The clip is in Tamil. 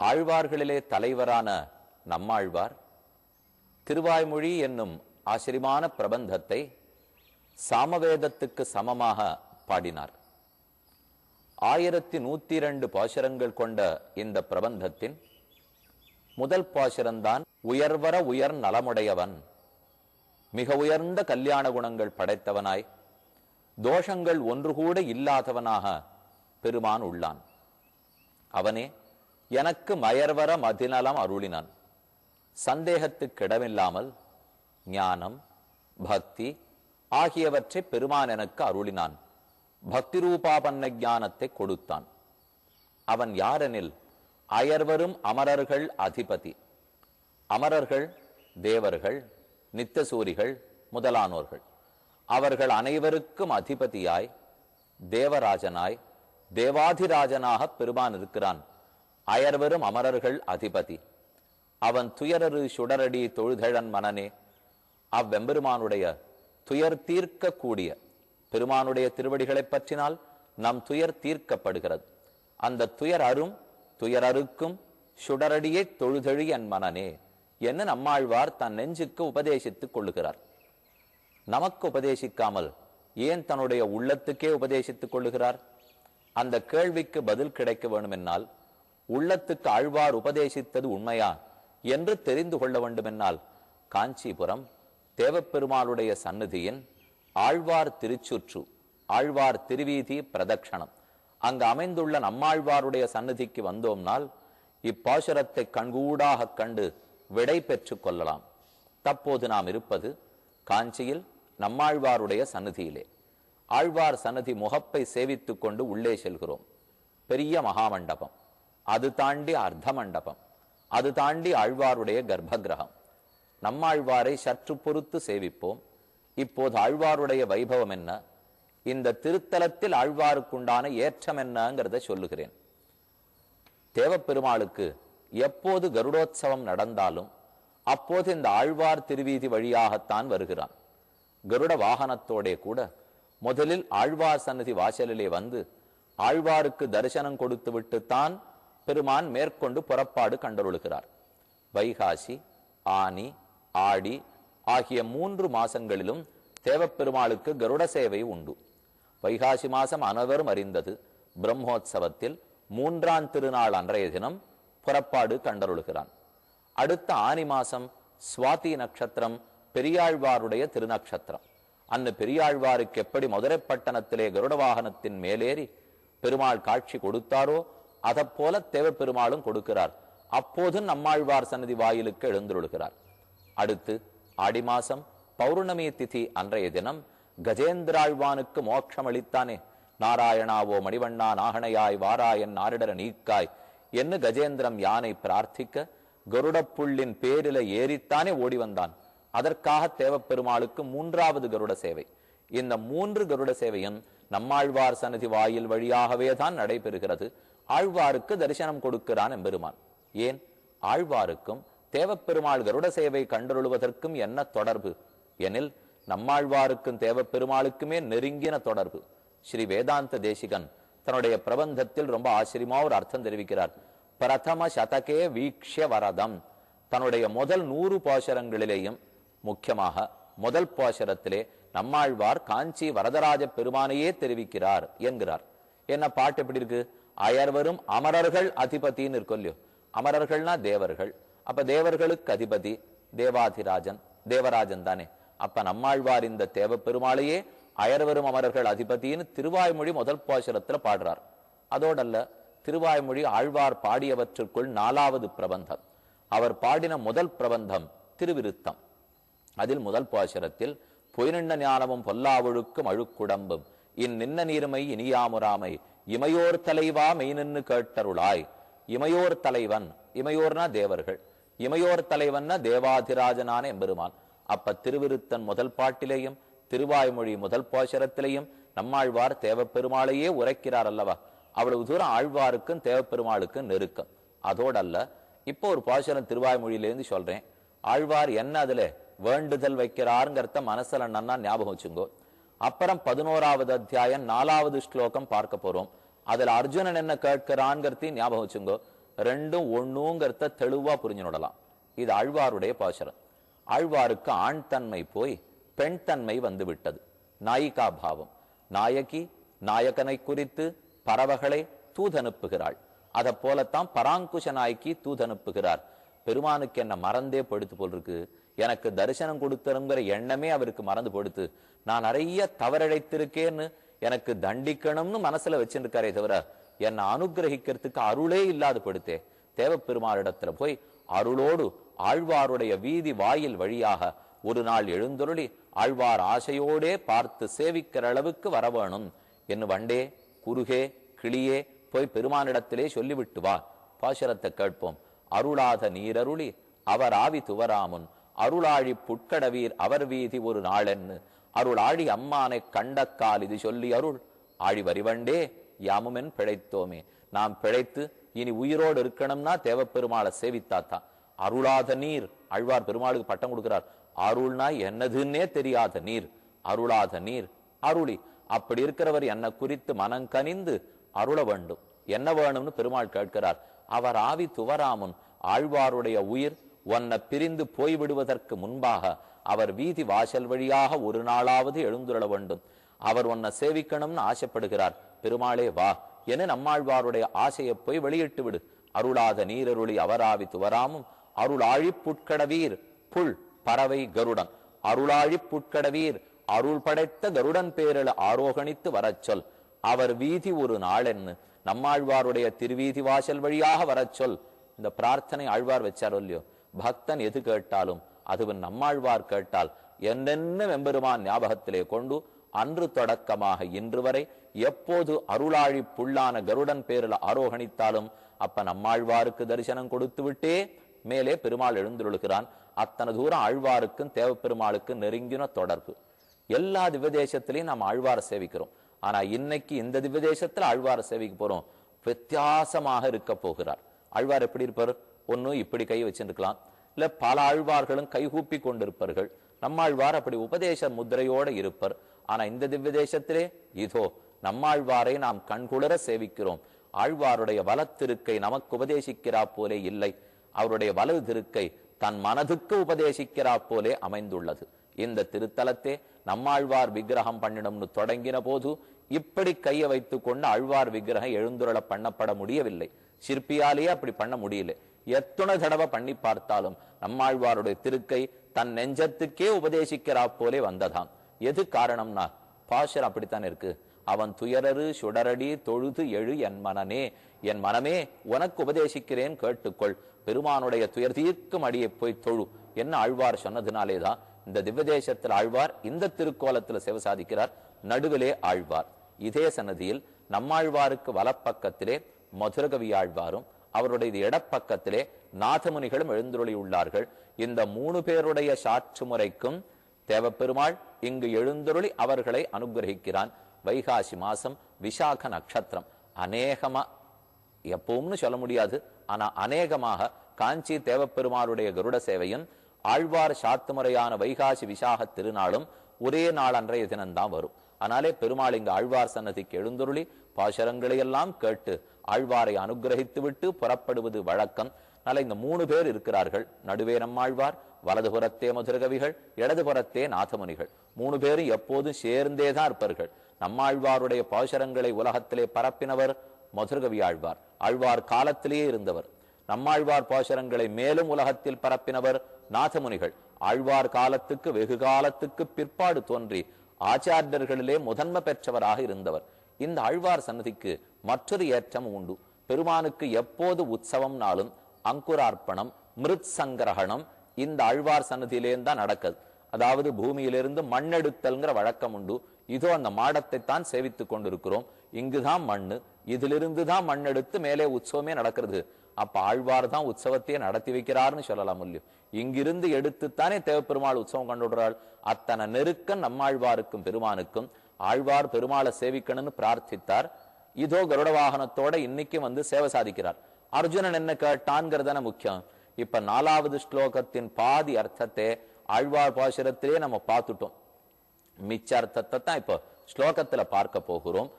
ஆழ்வார்களிலே தலைவரான நம்மாழ்வார் திருவாய்மொழி என்னும் ஆச்சரியமான பிரபந்தத்தை சாமவேதத்துக்கு சமமாக பாடினார். 1102 பாசுரங்கள் கொண்ட இந்த பிரபந்தத்தின் முதல் பாசுரம்தான் உயர்வர உயர் நலமுடையவன், மிக உயர்ந்த கல்யாண குணங்கள் படைத்தவனாய் தோஷங்கள் ஒன்று கூட இல்லாதவனாக பெருமான் உள்ளான். அவனே எனக்கு மயர்வர மதிநலம் அருளினான். சந்தேகத்துக்கிடமில்லாமல் ஞானம் பக்தி ஆகியவற்றை பெருமான் எனக்கு அருளினான். பக்தி ரூபாபன்ன ஞானத்தை கொடுத்தான். அவன் யாரெனில் அயர்வரும் அமரர்கள் அதிபதி. அமரர்கள் தேவர்கள் நித்தசூரிகள் முதலானோர்கள். அவர்கள் அனைவருக்கும் அதிபதியாய் தேவராஜனாய் தேவாதிராஜனாக பெருமான் இருக்கிறான். அயர்வரும் அமரர்கள் அதிபதி. அவன் துயரரு சுடரடி தொழுதழன் மனனே. அவ்வெம்பெருமானுடைய துயர் தீர்க்க கூடிய பெருமானுடைய திருவடிகளை பற்றினால் நம் துயர் தீர்க்கப்படுகிறது. அந்த துயரருக்கும் சுடரடியை தொழுதழி என் மனனே என்று நம்மாழ்வார் தன் நெஞ்சுக்கு உபதேசித்துக் கொள்ளுகிறார். நமக்கு உபதேசிக்காமல் ஏன் தன்னுடைய உள்ளத்துக்கே உபதேசித்துக் கொள்ளுகிறார்? அந்த கேள்விக்கு பதில் கிடைக்க வேண்டுமென்னால் உள்ளத்துக்கு ஆழ்வார் உபதேசித்தது உண்மையா என்று தெரிந்து கொள்ள வேண்டுமென்னால் காஞ்சிபுரம் தேவப்பெருமாளுடைய சந்நிதியின் ஆழ்வார் திருச்சுற்று ஆழ்வார் திருவீதி பிரதட்சணம் அங்கு அமைந்துள்ள நம்மாழ்வாருடைய சந்நிதிக்கு வந்தோம்னால் இப்பாசுரத்தை கண்கூடாக கண்டு விடை பெற்று கொள்ளலாம். தற்போது நாம் இருப்பது காஞ்சியில் நம்மாழ்வாருடைய சந்நிதியிலே. ஆழ்வார் சந்நிதி முகப்பை சேவித்துக் கொண்டு உள்ளே செல்கிறோம். பெரிய மகாமண்டபம், அது தாண்டி அர்த்த மண்டபம், அது தாண்டி ஆழ்வாருடைய கர்ப்பகிரகம். நம்மாழ்வாரை சற்று பொறுத்து சேவிப்போம். இப்போது ஆழ்வாருடைய வைபவம் என்ன, இந்த திருத்தலத்தில் ஆழ்வாருக்குண்டான ஏற்றம் என்னங்கிறத சொல்லுகிறேன். தேவப்பெருமாளுக்கு எப்போது கருடோத்சவம் நடந்தாலும் அப்போது இந்த ஆழ்வார் திருவீதி வழியாகத்தான் வருகிறான். கருட வாகனத்தோடே கூட முதலில் ஆழ்வார் சன்னதி வாசலிலே வந்து ஆழ்வாருக்கு தரிசனம் கொடுத்து விட்டுத்தான் பெருமான் மேற்கொண்டு புறப்பாடு கண்டருளுகிறார். வைகாசி ஆனி ஆடி ஆகிய 3 மாசங்களிலும் தேவப்பெருமாளுக்கு கருட சேவை உண்டு. வைகாசி மாசம் அனைவரும் அறிந்தது. பிரம்மோத்சவத்தில் 3ஆம் திருநாள் அன்றைய தினம் புறப்பாடு கண்டருளுகிறான். அடுத்த ஆனி மாசம் சுவாதி நட்சத்திரம் பெரியாழ்வாருடைய திருநக்ஷத்திரம். அன்னு பெரியாழ்வாருக்கு எப்படி மதுரை பட்டணத்திலே கருட வாகனத்தின் மேலேறி பெருமாள் காட்சி கொடுத்தாரோ அதப்போல தேவப்பெருமாளும் கொடுக்கிறார். அப்போது நம்மாழ்வார் சன்னதி வாயிலுக்கு எழுந்துருளுகிறார். அடுத்து ஆடி மாசம் பௌர்ணமி திதி அன்றைய தினம் கஜேந்திராழ்வானுக்கு மோட்சம் அளித்தானே. நாராயணாவோ மணிவண்ணா நாகனையாய் வாராயன் நாரிடர நீக்காய் என்று கஜேந்திரம் யானை பிரார்த்திக்க கருட புள்ளின் பேரில ஏறித்தானே ஓடி வந்தான். அதற்காக தேவப்பெருமாளுக்கு 3வது கருட சேவை. இந்த 3 கருட சேவையும் நம்மாழ்வார் சன்னதி வாயில் வழியாகவே தான் நடைபெறுகிறது. ஆழ்வாருக்கு தரிசனம் கொடுக்கிறான் எம்பெருமான். ஏன் ஆழ்வாருக்கும் தேவப்பெருமாள் கருட சேவை கண்டருளுவதற்கும் என்ன தொடர்பு எனில் நம்மாழ்வாருக்கும் தேவப்பெருமாளுக்குமே நெருங்கின தொடர்பு. ஸ்ரீ வேதாந்த தேசிகன் தன்னுடைய பிரபந்தத்தில் ரொம்ப ஆச்சரியமா ஒரு அர்த்தம் தெரிவிக்கிறார். பிரதம சதகே வீக்ஷ்ய வரதம். தன்னுடைய முதல் 100 பாசுரங்களிலேயும் முக்கியமாக முதல் பாசுரத்திலே நம்மாழ்வார் காஞ்சி வரதராஜ பெருமானையே தெரிவிக்கிறார் என்கிறார். என்ன பாட்டு எப்படி இருக்கு? அயர்வரும் அமரர்கள் அதிபதினு இருக்கும் இல்லையோ. அமரர்கள்னா தேவர்கள். அப்ப தேவர்களுக்கு அதிபதி தேவாதிராஜன், தேவராஜன் தானே. அப்ப நம்மாழ்வார் இந்த தேவ பெருமாளையே அயர்வரும் அமரர்கள் அதிபதினு திருவாய்மொழி முதல் பாசுரத்துல பாடுறார். அதோடல்ல, திருவாய்மொழி ஆழ்வார் பாடியவற்றுக்குள் 4வது பிரபந்தம். அவர் பாடின முதல் பிரபந்தம் திருவிருத்தம். அதில் முதல் பாசுரத்தில் பொய்நின்ன ஞானமும் பொல்லாவொழுக்கும் அழுக்குடம்பும் நின்ன நீர்மை இனியாமுராமை இமையோர் தலைவா மெய்நின்னு கேட்டருளாய். இமையோர் தலைவன், இமையோர்னா தேவர்கள், இமையோர் தலைவன்னா தேவாதிராஜனான எம்பெருமான். அப்ப திருவிருத்தன் முதல் பாட்டிலேயும் திருவாய்மொழி முதல் பாசுரத்திலேயும் நம்மாழ்வார் தேவப்பெருமாளையே உரைக்கிறார் அல்லவா. அவ்வளவு தூரம் ஆழ்வாருக்கும் தேவப்பெருமாளுக்கும் நெருக்கம். அதோடல்ல, இப்போ ஒரு பாசுரம் திருவாய்மொழியிலேருந்து சொல்றேன். ஆழ்வார் என்ன அதுல வேண்டுதல் வைக்கிறாருங்கிறத மனசுல நன்னா ஞாபகம் வச்சுங்கோ. அப்புறம் 11வது அத்தியாயம் 4வது ஸ்லோகம் பார்க்க போறோம். அதுல அர்ஜுனன் என்ன கேட்கிறான்ங்கிறதையும் ஞாபகம் வச்சுங்கோ. ரெண்டும் ஒண்ணுங்கிறத தெளிவா புரிஞ்சுடலாம். இது ஆழ்வாருடைய பாசுரம். ஆழ்வாருக்கு ஆண் தன்மை போய் பெண் தன்மை வந்து விட்டது. நாயிகா பாவம். நாயகி நாயகனை குறித்து பறவைகளை தூதனுப்புகிறாள். அதை போலத்தான் பராங்குஷ நாயகி தூதனுப்புகிறார். பெருமானுக்கு என்ன மறந்தே படுத்து போல் இருக்கு, எனக்கு தரிசனம் கொடுத்தருங்கிற எண்ணமே அவருக்கு மறந்து படுத்து, நான் நிறைய தவறழைத்திருக்கேன்னு எனக்கு தண்டிக்கணும்னு மனசுல வச்சிருக்காரே தவிர என்னை அனுகிரகிக்கிறதுக்கு அருளே இல்லாது படுத்தே. தேவப்பெருமாளிடத்துல போய் அருளோடு ஆழ்வாருடைய வீதி வாயில் வழியாக ஒரு நாள் எழுந்தருளி ஆழ்வார் ஆசையோடே பார்த்து சேவிக்கிற அளவுக்கு வர வேணும் என்று வண்டே குறுகே கிளியே போய் பெருமானிடத்திலே சொல்லிவிட்டு வா. பாசுரத்தை கேட்போம். அருளாத நீரருளி அவர் ஆவி துவராமுன் அருளாழி புட்கடவீர் அவர் வீதி ஒரு நாளென்னு அருளாழி அம்மானை கண்டக்கால் இது சொல்லி அருள் ஆழி வரிவண்டே யாமுமென் பிழைத்தோமே. நாம் பிழைத்து இனி உயிரோடு இருக்கணும்னா தேவப்பெருமாளை சேவித்தாத்தான். அருளாத நீர், ஆழ்வார் பெருமாளுக்கு பட்டம் கொடுக்கிறார். அருள்னா என்னதுன்னே தெரியாத நீர், அருளாத நீர் அருளி. அப்படி இருக்கிறவர் என்ன குறித்து மனங்கனிந்து அருள வேண்டும். என்ன வேணும்னு பெருமாள் கேட்கிறார். அவர் ஆவி துவராமுன், ஆழ்வாருடைய உயிர் உன்னை பிரிந்து போய்விடுவதற்கு முன்பாக அவர் வீதி வாசல் வழியாக ஒரு நாளாவது எழுந்துள்ள வேண்டும். அவர் உன்னை சேவிக்கணும்னு ஆசைப்படுகிறார். பெருமாளே வா என நம்மாழ்வாருடைய ஆசையை போய் வெளியிட்டு விடு. அருளாத நீரருளி அவராவி துவராமும் அருளாழி புட்கடவீர், புல் பறவை கருடன், அருளாழி புட்கடவீர் அருள் படைத்த கருடன் பேரில் ஆரோகணித்து வரச்சொல். அவர் வீதி ஒரு நாளென்னு நம்மாழ்வாருடைய திருவீதி வாசல் வழியாக வரச்சொல். இந்த பிரார்த்தனை ஆழ்வார் வச்சாரோ இல்லையோ, பக்தன் எது கேட்டாலும் அதுவன் நம்மாழ்வார் கேட்டால் என்னென்ன வெம்பெருமான் ஞாபகத்திலே கொண்டு அன்று தொடக்கமாக இன்று வரை எப்போது அருளாழி புல்லான கருடன் பேரில் ஆரோகணித்தாலும் அப்ப நம்மாழ்வாருக்கு தரிசனம் கொடுத்து விட்டே மேலே பெருமாள் எழுந்துருளுகிறான். அத்தனை தூரம் ஆழ்வாருக்கும் தேவப்பெருமாளுக்கு நெருங்கின தொடர்பு. எல்லா திவ்யதேசத்திலையும் நாம் ஆழ்வார சேவிக்கிறோம். ஆனா இன்னைக்கு இந்த திவ்யதேசத்துல ஆழ்வார சேவிக்க போறோம். வித்தியாசமாக இருக்க போகிறார். ஆழ்வார் எப்படி இருப்பார்? ஒன்னு இப்படி கை வச்சிருக்கலாம், இல்ல பல ஆழ்வார்களும் கைகூப்பி கொண்டிருப்பார்கள். நம்மாழ்வார் அப்படி உபதேச முத்திரையோட இருப்பர். ஆனா இந்த திவ்யதேசத்திலே இதோ நம்மாழ்வாரை நாம் கண்குளிர சேவிக்கிறோம். ஆழ்வாருடைய வலத்திருக்கை நமக்கு உபதேசிக்கிறா போலே இல்லை, அவருடைய வலது திருக்கை தன் மனதுக்கு உபதேசிக்கிறா போலே அமைந்துள்ளது. இந்த திருத்தலத்தே நம்மாழ்வார் விக்கிரகம் பண்ணிடம்னு தொடங்கின போது இப்படி கையை வைத்துக் கொண்டு ஆழ்வார் விக்கிரகம் எழுந்துருள பண்ணப்பட முடியவில்லை. சிற்பியாலேயே அப்படி பண்ண முடியல. எத்தனை தடவை பண்ணி பார்த்தாலும் நம்மாழ்வாருடைய திருக்கை தன் நெஞ்சத்துக்கே உபதேசிக்கிறா போலே வந்ததாம். எது காரணம்னா பாஷர் அப்படித்தான் இருக்கு. அவன் துயரரு சுடரடி தொழுது எழு என் மனனே, என் மனமே உனக்கு உபதேசிக்கிறேன் கேட்டுக்கொள், பெருமானுடைய துயர் தீர்க்கும் அடியை போய் தொழு என்ன ஆழ்வார் சொன்னதுனாலேதான் இந்த திவ்யதேசத்தில் ஆழ்வார் இந்த திருக்கோலத்துல சேவை சாதிக்கிறார். நடுவிலே ஆழ்வார். இதே சன்னதியில் நம்மாழ்வாருக்கு வலப்பக்கத்திலே மதுரகவி ஆழ்வாரும் அவருடைய இடப்பக்கத்திலே நாதமுனிகளும் எழுந்துருளி உள்ளார்கள். இந்த 3 பேருடைய சாற்று முறைக்கும் தேவப்பெருமாள் இங்கு எழுந்துருளி அவர்களை அனுகிரகிக்கிறான். வைகாசி மாசம் விசாக நட்சத்திரம். அநேகமா எப்பவும்னு சொல்ல முடியாது, ஆனா அநேகமாக காஞ்சி தேவப்பெருமாளுடைய கருட சேவையும் ஆழ்வார் சாத்து முறையான வைகாசி விசாக திருநாளும் ஒரே நாள் அன்றைய தினம்தான் வரும். அதனாலே பெருமாள் இங்கு ஆழ்வார் சன்னதிக்கு எழுந்துருளி பாசுரங்களை எல்லாம் கேட்டு ஆழ்வாரை அனுகிரகித்து விட்டு புறப்படுவது வழக்கம். அதனால இந்த 3 பேர் இருக்கிறார்கள். நடுவே நம்மாழ்வார், வலதுபுறத்தே மதுரகவிகள், இடதுபுறத்தே நாதமுனிகள். 3 பேரும் எப்போதும் சேர்ந்தேதான் இருப்பார்கள். நம்மாழ்வாருடைய பாசுரங்களை உலகத்திலே பரப்பினவர் மதுரகவி ஆழ்வார். ஆழ்வார் காலத்திலேயே இருந்தவர். நம்மாழ்வார் பாசுரங்களை மேலும் உலகத்தில் பரப்பினவர் நாதமுனிகள். ஆழ்வார் காலத்துக்கு வெகு காலத்துக்கு பிற்பாடு தோன்றி ஆச்சாரியர்களிலே முதன்மை பெற்றவராக இருந்தவர். இந்த ஆழ்வார் சன்னதிக்கு மற்றொரு ஏற்றம் உண்டு. பெருமானுக்கு எப்போது உற்சவம்னாலும் அங்குரார்ப்பணம் மிருத் சங்கிரகணம் இந்த ஆழ்வார் சன்னதியிலேருந்து நடக்குது. அதாவது பூமியிலிருந்து மண்ணெடுத்தல்ங்கிற வழக்கம் உண்டு. இதோ அந்த மாடத்தை தான் சேவித்துக் கொண்டிருக்கிறோம். இங்குதான் மண்ணு, இதிலிருந்து தான் மண் எடுத்து மேலே உற்சவமே நடக்கிறது. அப்ப ஆழ்வார் தான் உற்சவத்தையே நடத்தி வைக்கிறார்னு சொல்லலாம் இல்லையோ. இங்கிருந்து எடுத்துத்தானே தேவப்பெருமாள் உற்சவம் கொண்டுடுறாள். அத்தனை நெருக்கம் நம்மாழ்வாருக்கும் பெருமானுக்கும். ஆழ்வார் பெருமாளை சேவிக்கணும்னு பிரார்த்தித்தார். இதோ கருட வாகனத்தோட இன்னைக்கும் வந்து சேவை சாதிக்கிறார். அர்ஜுனன் என்ன கேட்டான்ங்கிறதான முக்கியம். இப்ப 4வது ஸ்லோகத்தின் பாதி அர்த்தத்தை ஆழ்வார் பாசுரத்திலே நம்ம பார்த்துட்டோம். மிச்ச அர்த்தத்தை தான் இப்போ ஸ்லோகத்துல பார்க்க போகிறோம்.